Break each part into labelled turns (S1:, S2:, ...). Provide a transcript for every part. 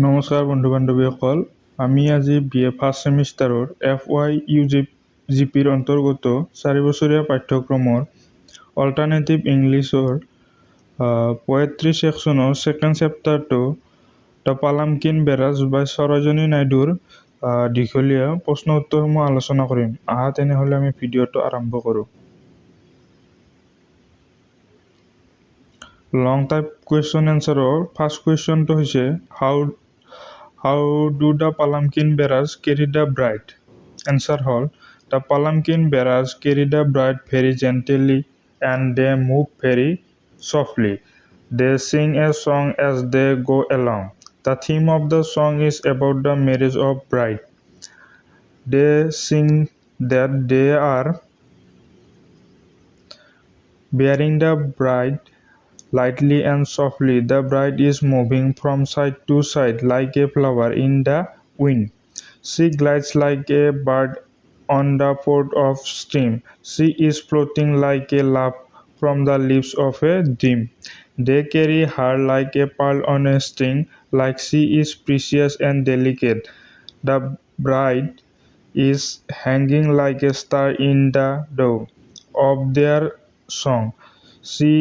S1: নমস্কাৰ বন্ধু বান্ধৱীসকল, আমি আজি BA ফাৰ্ষ্ট ছেমিষ্টাৰৰ FYUGPৰ অন্তৰ্গত 4 বছৰীয়া পাঠ্যক্ৰমৰ অল্টাৰনেটিভ ইংলিছৰ পোয়েট্ৰী ছেকশ্যনৰ second চেপ্টাৰটো the palanquin বেৰাজ by Sarojini নাইডুৰ দীঘলীয়া প্ৰশ্ন উত্তৰসমূহ আলোচনা কৰিম। আহা তেনেহ'লে আমি ভিডিঅ'টো আৰম্ভ কৰোঁ। লং টাইপ কুৱেশ্যন এনচাৰৰ ফাৰ্ষ্ট কুৱেশ্যনটো হৈছে How do the palanquin bearers carry the bride? Answer hall. The palanquin bearers carry the bride very gently and they move very softly. They sing a song as they go along. The theme of the song is about the marriage of bride. They sing that they are bearing the bride lightly and softly. The bride is moving from side to side like a flower in the wind. She glides like a bird on the port of stream. She is floating like a laugh from the lips of a dream. They carry her like a pearl on a string, like she is precious and delicate. The bride is hanging like a star in the dough of their song. She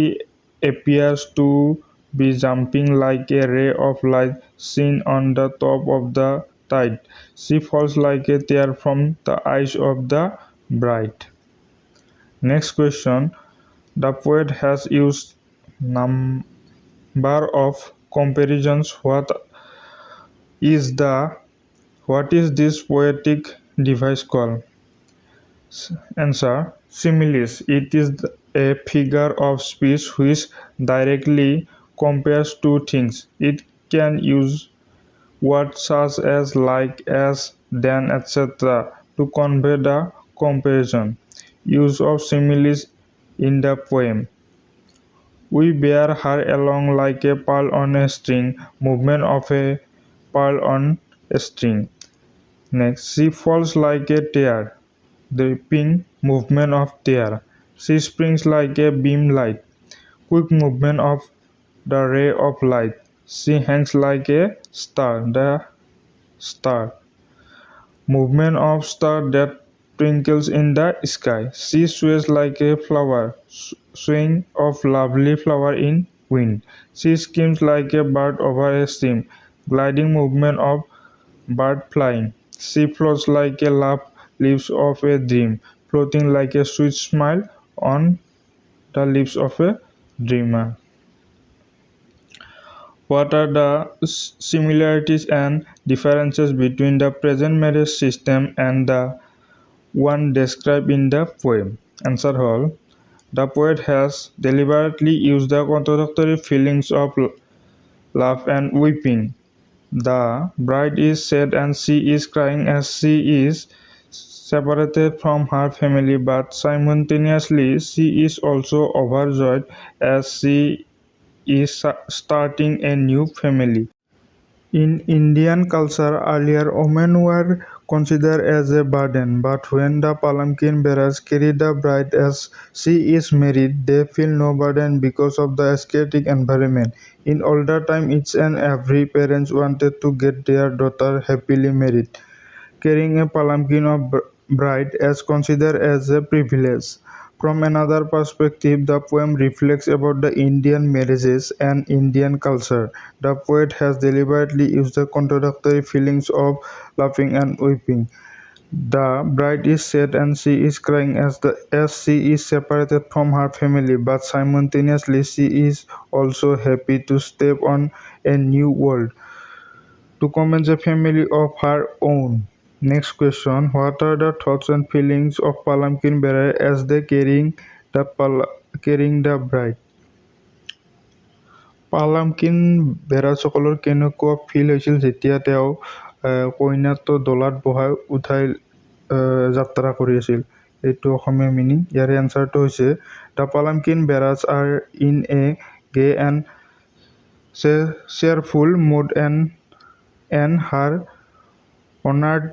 S1: appears to be jumping like a ray of light seen on the top of the tide. She falls like a tear from the eyes of the bride. Next question. The poet has used number of comparisons. What is this poetic device called? Answer: similes. It is a figure of speech which directly compares two things. It can use words such as like, as, than, etc. to convey the comparison. Use of similes in the poem. We bear her along like a pearl on a string. Movement of a pearl on a string. Next, she falls like a tear. Dripping movement of tear. She springs like a beam light. Quick movement of the ray of light. She hangs like a star. The star. Movement of star that twinkles in the sky. She sways like a flower. Swaying of lovely flower in wind. She skims like a bird over a stream. Gliding movement of bird flying. She floats like a laugh lips of a dream, floating like a sweet smile on the lips of a dreamer. What are the similarities and differences between the present marriage system and the one described in the poem? Answer hall. The poet has deliberately used the contradictory feelings of love and weeping. The bride is sad and she is crying as she is separated from her family, but simultaneously she is also overjoyed as she is starting a new family. In Indian culture, earlier women were considered as a burden, but when the palanquin bearers carry the bride as she is married, they feel no burden because of the aesthetic environment. In older time, each and every parents wanted to get their daughter happily married. Carrying a palanquin of bride as considered as a privilege. From another perspective, the poem reflects about the Indian marriages and Indian culture. The poet has deliberately used the contradictory feelings of laughing and weeping. The bride is sad and she is crying as she is separated from her family, but simultaneously she is also happy to step on a new world, to commence a family of her own. Next question. What are the thoughts and feelings of palanquin bearer as they carrying the bride? পালামকিন বেৰাসকলৰ কেনেকুৱা feel হৈছিল যেতিয়া তেওঁ কইনাটো ডলাত বহাই উঠাই যাত্ৰা কৰি আছিল? এইটো অসমীয়া মিনিং। ইয়াৰে এনচাৰটো হৈছে the palanquin bearers are in a gay and cheerful mood and her honored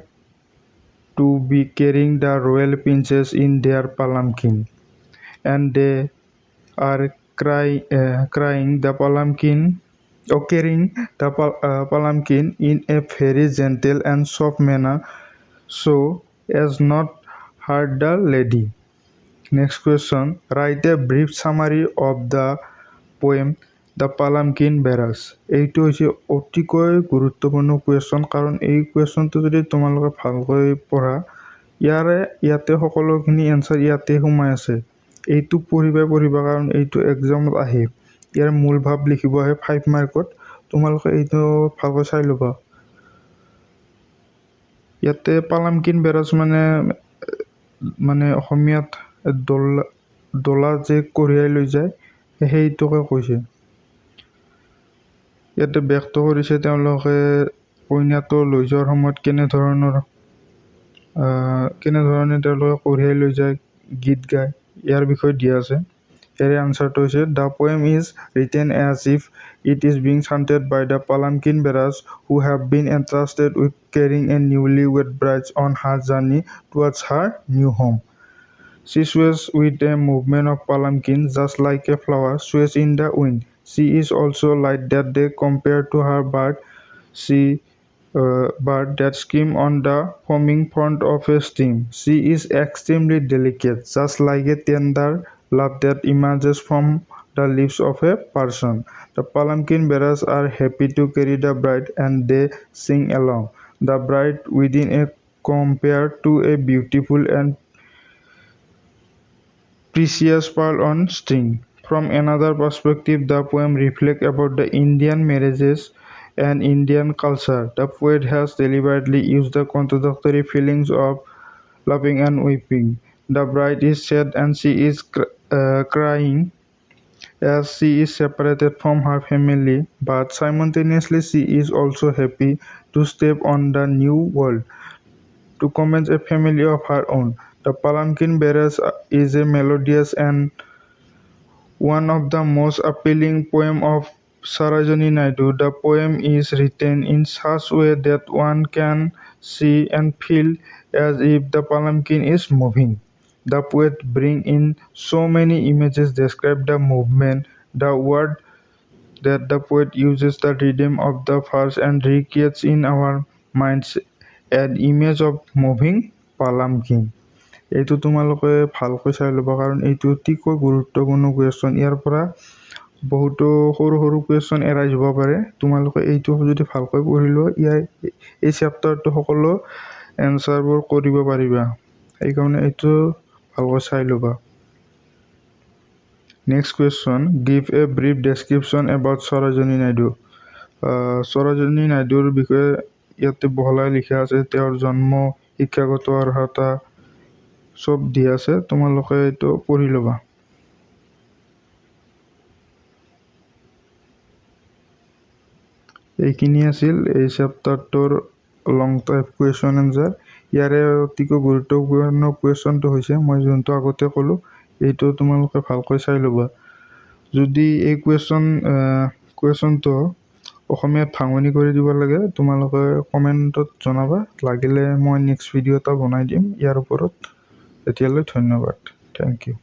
S1: to be carrying the royal princess in their palanquin, and they are crying. The palanquin carrying the palanquin in a very gentle and soft manner so as not hurt the lady. Next question. Write a brief summary of the poem The Palanquin Bearers. এইটো হৈছে অতিকৈ গুৰুত্বপূৰ্ণ question, কাৰণ এই কুৱেশ্যনটো যদি তোমালোকে ভালকৈ পঢ়া, ইয়াতে সকলোখিনি এনচাৰ ইয়াতে সোমাই আছে। এইটো পঢ়িবা কাৰণ এইটো এক্সামত আহে। ইয়াৰ মূল ভাৱ লিখিব আহে 5 মাৰ্কত। তোমালোকে এইটো ভালকৈ চাই ল'বা। ইয়াতে পালামকিন বেৰাজ মানে অসমীয়াত ডলা যে কঢ়িয়াই লৈ যায় সেইটোকে কৈছে। ইয়াতে ব্যক্ত কৰিছে তেওঁলোকে কইনাটো লৈ যোৱাৰ সময়ত কেনেধৰণে তেওঁলোকে কঢ়িয়াই লৈ যায়, গীত গায়, ইয়াৰ বিষয়ে দিয়া আছে। ইয়াৰে আনচাৰটো হৈছে the poem is written age if it is being chanted by the palanquin bearers who have been entrusted with carrying a newlywed bride on her journey towards her new home. She sways with a movement of palanquin just like a flower sways in the wind. She is also light that they compare to her bird that skim on the foaming front of a stream. She is extremely delicate, just like a tender love that emerges from the lips of a person. The palanquin bearers are happy to carry the bride and they sing along. The bride within a compared to a beautiful and precious pearl on string. From another perspective, the poem reflects about the Indian marriages and Indian culture. The poet has deliberately used the contradictory feelings of loving and weeping. The bride is sad and she is crying as she is separated from her family, but simultaneously she is also happy to step on the new world, to commence a family of her own. The Palanquin Bearers is a melodious and one of the most appealing poems of Sarojini Naidu. The poem is written in such a way that one can see and feel as if the palanquin is moving. The poet brings in so many images, describe the movement, the word that the poet uses the rhythm of the verse and recreates in our minds an image of moving palanquin. এইটো তোমালোকে ভালকৈ চাই ল'বা, কাৰণ এইটো অতিকৈ গুৰুত্বপূৰ্ণ question. ইয়াৰ পৰা বহুতো সৰু কুৱেশ্যন এৰাই যাব পাৰে। তোমালোকে এইটো যদি ভালকৈ পঢ়ি লোৱা, এই চেপ্টাৰটো সকলো এনচাৰবোৰ কৰিব পাৰিবা। সেইকাৰণে এইটো ভালকৈ চাই ল'বা। Next question, give a brief description about Sarojini Naidu. Sarojini নাইডুৰ বিষয়ে ইয়াতে বহলাই লিখা আছে। তেওঁৰ জন্ম, শিক্ষাগত অৰ্হতা চব দিয়া আছে, তোমালোকে এইটো পঢ়ি ল'বা। এইখিনি আছিল এই চেপ্টাৰটোৰ লং টাইপ কুৱেশ্যন এনচাৰ। ইয়াৰে অতিকৈ গুৰুত্বপূৰ্ণ কুৱেশ্যনটো হৈছে মই যোনটো আগতে ক'লোঁ, এইটো তোমালোকে ভালকৈ চাই ল'বা। যদি এই কুৱেশ্যনটো অসমীয়াত ভাঙনি কৰি দিব লাগে, তোমালোকে কমেণ্টত জনাবা। লাগিলে মই নেক্সট ভিডিঅ' এটা বনাই দিম ইয়াৰ ওপৰত। এতিয়ালৈ ধন্যবাদ। Thank you.